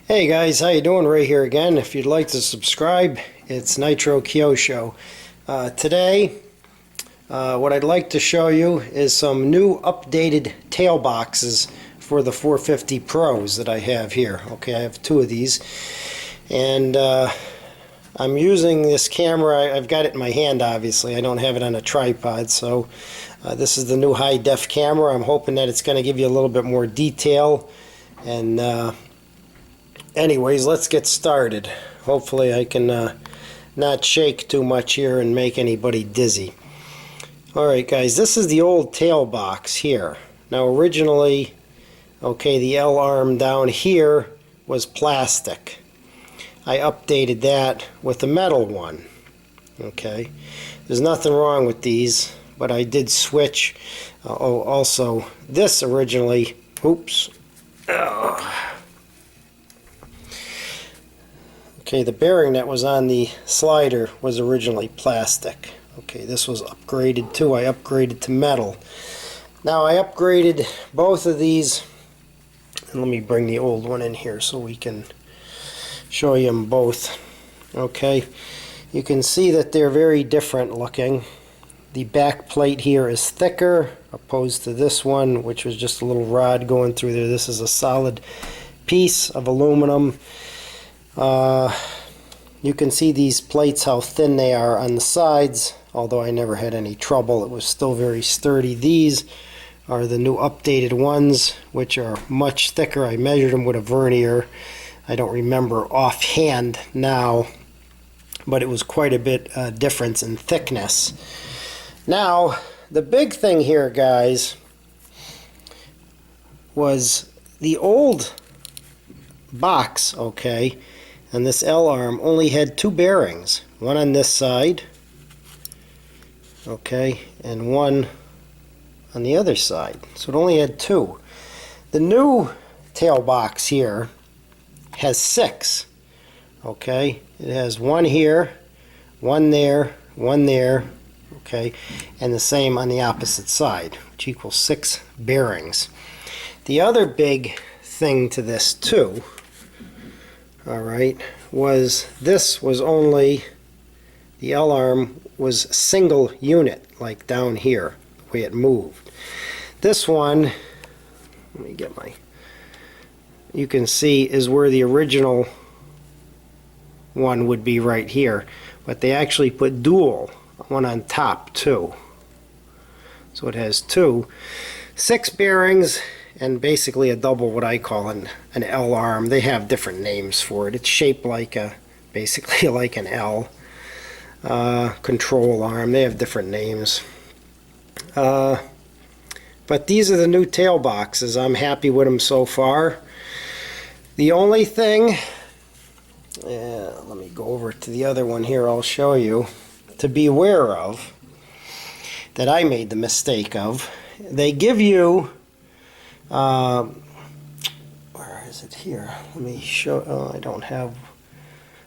Hey guys, how you doing? Ray here again. If you'd like to subscribe, it's Nitrokyosho. Today, what I'd like to show you is some new updated tail boxes for the 450 Pros that I have here. Okay, I have two of these, and I'm using this camera. I've got it in my hand, obviously. I don't have it on a tripod, so this is the new high-def camera. I'm hoping that it's going to give you a little bit more detail. And anyways, let's get started. Hopefully I can not shake too much here and make anybody dizzy. Alright guys, this is the old tail box here. Now originally, okay, the L arm down here was plastic. I updated that with a metal one. Okay, there's nothing wrong with these, but I did switch. Also, this originally, oops. Okay, the bearing that was on the slider was originally plastic. Okay, this was upgraded too. I upgraded to metal. Now I upgraded both of these, and let me bring the old one in here so we can show you them both. Okay, you can see that they're very different looking. The back plate here is thicker opposed to this one, which was just a little rod going through there. This is a solid piece of aluminum. You can see these plates, how thin they are on the sides. Although I never had any trouble, it was still very sturdy. These are the new updated ones, which are much thicker. I measured them with a vernier. I don't remember offhand now, but it was quite a bit difference in thickness. Now, the big thing here, guys, was the old box, okay, and this L arm only had two bearings, one on this side, okay, and one on the other side. So it only had two. The new tail box here has six, okay. It has one here, one there, okay, and the same on the opposite side, which equals 6 bearings. The other big thing to this too, alright, was this was only, the L arm was single unit, like down here, the way it moved. This one, let me get my, you can see is where the original one would be right here, but they actually put dual, one on top too. So it has 6 bearings, and basically a double, what I call an L arm. They have different names for it. It's shaped like a, basically like an L. Control arm. They have different names. But these are the new tail boxes. I'm happy with them so far. The only thing, let me go over to the other one here, I'll show you, to be aware of, that I made the mistake of. They give you, where is it here? Let me show, oh, I don't have,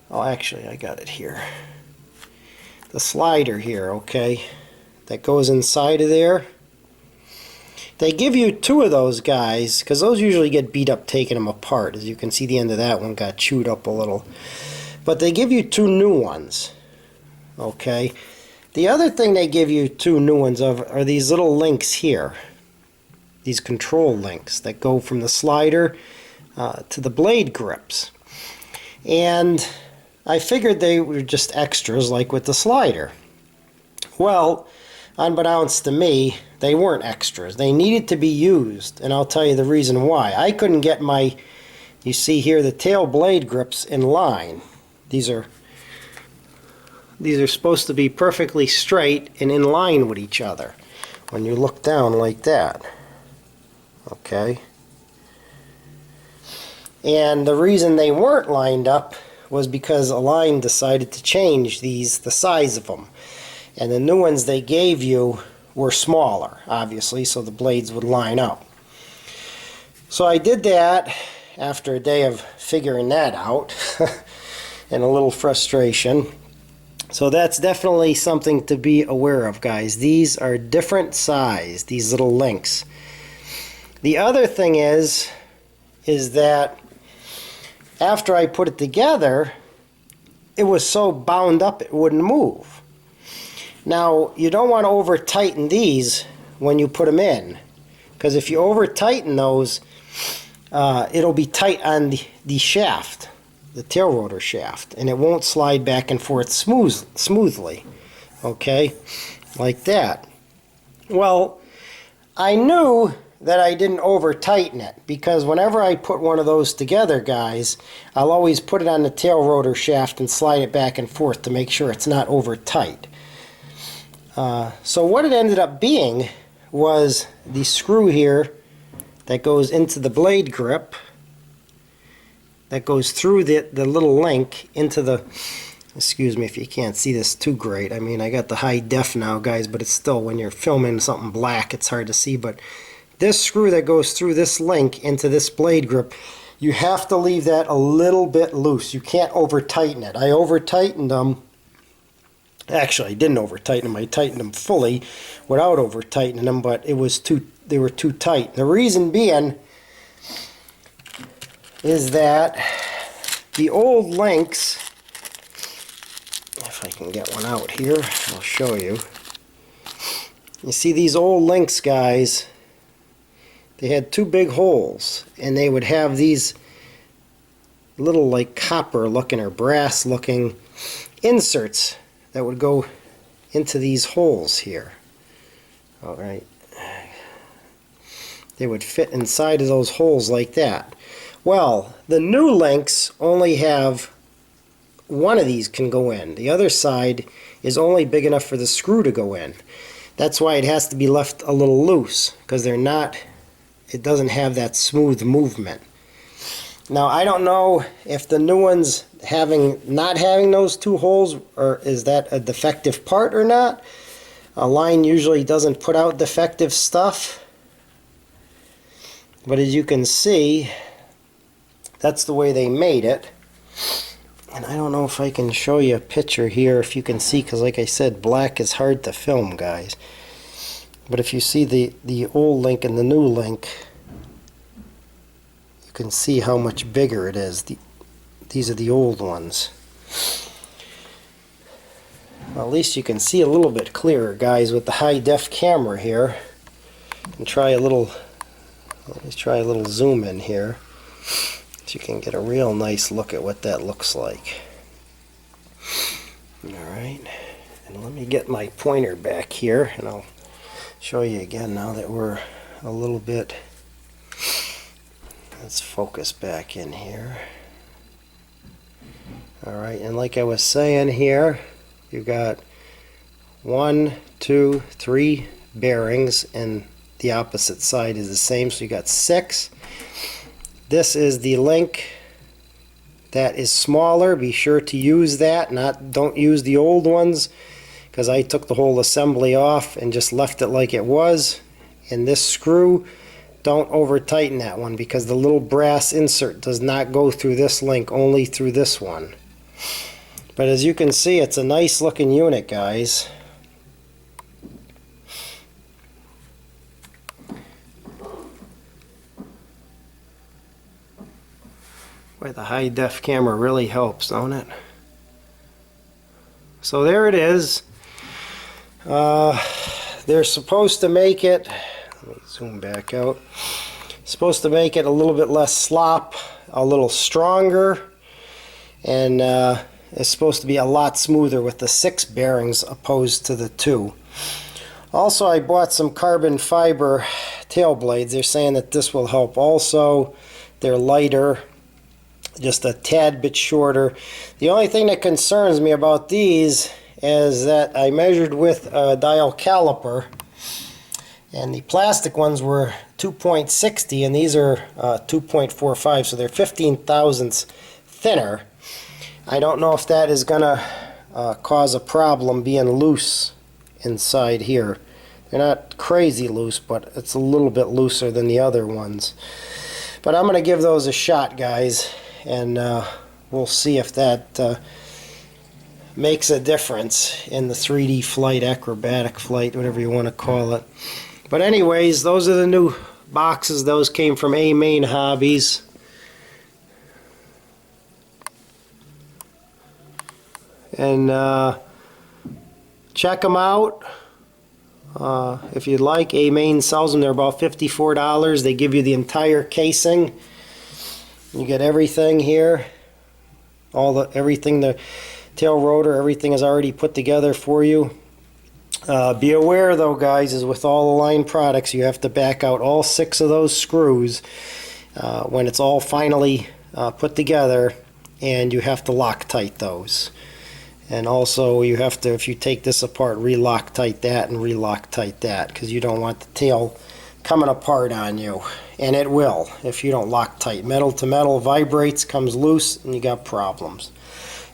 oh actually I got it here. The slider here, okay, that goes inside of there. They give you 2 of those guys, because those usually get beat up taking them apart. As you can see, the end of that one got chewed up a little. But they give you 2 new ones, okay. The other thing they give you 2 new ones of are these little links here. These control links that go from the slider to the blade grips. And I figured they were just extras like with the slider. Well, unbeknownst to me, they weren't extras. They needed to be used, and I'll tell you the reason why. I couldn't get my, you see here, the tail blade grips in line. These are supposed to be perfectly straight and in line with each other when you look down like that. Okay. And the reason they weren't lined up was because Align decided to change these, the size of them. And the new ones they gave you were smaller, obviously, so the blades would line up. So I did that after a day of figuring that out and a little frustration. So that's definitely something to be aware of, guys. These are different size, these little links. The other thing is that after I put it together, it was so bound up it wouldn't move. Now, you don't want to over tighten these when you put them in, because if you over tighten those, it'll be tight on the shaft, the tail rotor shaft, and it won't slide back and forth smoothly. Okay, like that. Well, I knew that I didn't over tighten it, because whenever I put one of those together, guys, I'll always put it on the tail rotor shaft and slide it back and forth to make sure it's not over tight. So what it ended up being was the screw here that goes into the blade grip, that goes through the little link into the, excuse me if you can't see this too great, I mean I got the high def now, guys, but it's still, when you're filming something black, it's hard to see. But this screw that goes through this link into this blade grip, you have to leave that a little bit loose. You can't over tighten it. I over tightened them. Actually, I didn't over tighten them. I tightened them fully without over tightening them, but they were too tight. The reason being is that the old links, if I can get one out here, I'll show you. You see these old links, guys, they had two big holes, and they would have these little like copper looking or brass looking inserts that would go into these holes here. Alright, they would fit inside of those holes like that. Well, the new links only have one of these can go in. The other side is only big enough for the screw to go in. That's why it has to be left a little loose, because it doesn't have that smooth movement. Now, I don't know if the new ones not having those two holes, or is that a defective part or not. A line usually doesn't put out defective stuff, but as you can see, that's the way they made it. And I don't know if I can show you a picture here, if you can see, because like I said, black is hard to film, guys. But if you see the old link and the new link, you can see how much bigger it is. These are the old ones. Well, at least you can see a little bit clearer, guys, with the high def camera here. And try a little, let's try a little zoom in here, so you can get a real nice look at what that looks like. Alright, and let me get my pointer back here, and I'll show you again now that we're a little bit, let's focus back in here. Alright, and like I was saying here, you got 1, 2, 3 bearings, and the opposite side is the same, so you got 6. This is the link that is smaller. Be sure to use that, don't use the old ones, because I took the whole assembly off and just left it like it was. And this screw, don't over tighten that one, because the little brass insert does not go through this link, only through this one. But as you can see, it's a nice looking unit, guys. Boy, the high def camera really helps, don't it? So there it is. They're supposed to make it, let me zoom back out, supposed to make it a little bit less slop, a little stronger, and it's supposed to be a lot smoother with the 6 bearings opposed to the 2. Also, I bought some carbon fiber tail blades. They're saying that this will help also. They're lighter, just a tad bit shorter. The only thing that concerns me about these is that I measured with a dial caliper, and the plastic ones were 2.60 and these are 2.45, so they're 15 thousandths thinner. I don't know if that is going to cause a problem being loose inside here. They're not crazy loose, but it's a little bit looser than the other ones. But I'm going to give those a shot, guys, and we'll see if that makes a difference in the 3D flight, acrobatic flight, whatever you want to call it. But anyways, those are the new boxes. Those came from A Main Hobbies. and check them out. If you'd like, A-Main sells them. They're about $54. They give you the entire casing. You get everything here. Everything, the tail rotor, everything is already put together for you. Be aware though, guys, is with all the line products, you have to back out all 6 of those screws when it's all finally put together, and you have to Loctite those. And also you have to, if you take this apart, re-Loctite that and re-Loctite that, because you don't want the tail coming apart on you. And it will if you don't Loctite. Metal to metal vibrates, comes loose, and you got problems.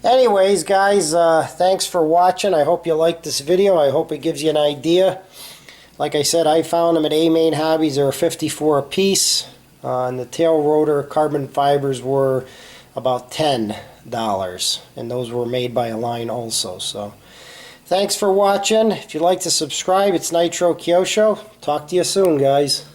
Anyways, guys, thanks for watching. I hope you liked this video. I hope it gives you an idea. Like I said, I found them at A-Main Hobbies. They were $54 a piece. And the tail rotor carbon fibers were about $10. And those were made by Align also. So thanks for watching. If you'd like to subscribe, it's Nitrokyosho. Talk to you soon, guys.